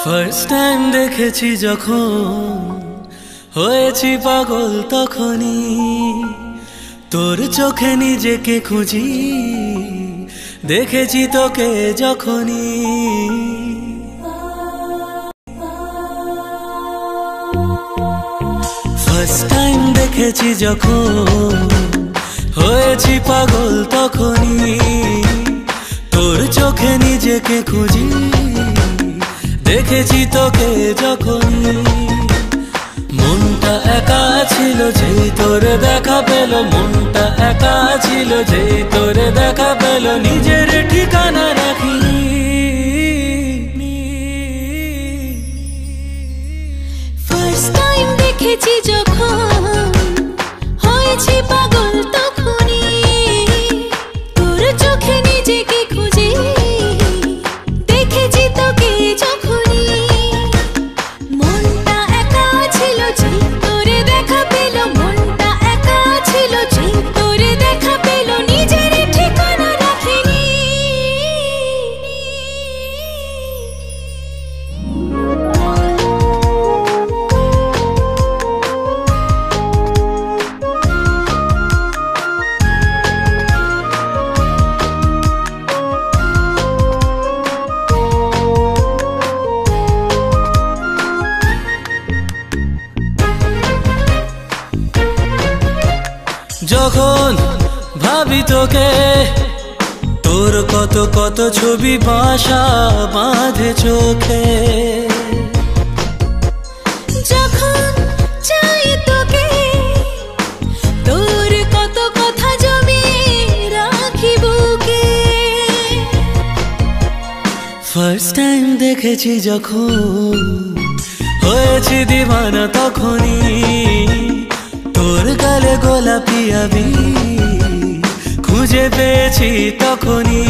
first time দেখেছি যখন হয়েছি পাগল তখনই তোর চোখে নিজেকে খুঁজি দেখেছি তোকে যখনই ফার্স্ট টাইম দেখেছি যখন হয়েছি পাগল তখনই তোর চোখে নিজেকে খুঁজি দেখেছি তোকে যখনই মনটা একা ছিল যেই তোর দেখা পেল মনটা একা ছিল যেই তোর দেখা পেল নিজের ঠিকানা রাখিনি ফার্স্ট টাইম দেখেছি যখন হয়েছি পাগল তখনই তোর চোখে নিজেকে খুঁজে দেখেছি তোকে যখনই মনটা একা ছিল যেই তোরে দেখা পেল মনটা একা ছিল যেই তোরে দেখা পেল নিজের ঠিকানা রাখিনি যখন ভাবি তোকে তোর কত কত ছবি বাসা বাঁধে চোখে যখন চাই তোকে তোর কত কথা জমিয়ে রাখি বুকে ফার্স্ট টাইম দেখেছি যখন হয়েছি দিওয়ানা তখনই তোর গালে গোলাপি আবি খুঁজে পেয়েছি তখনই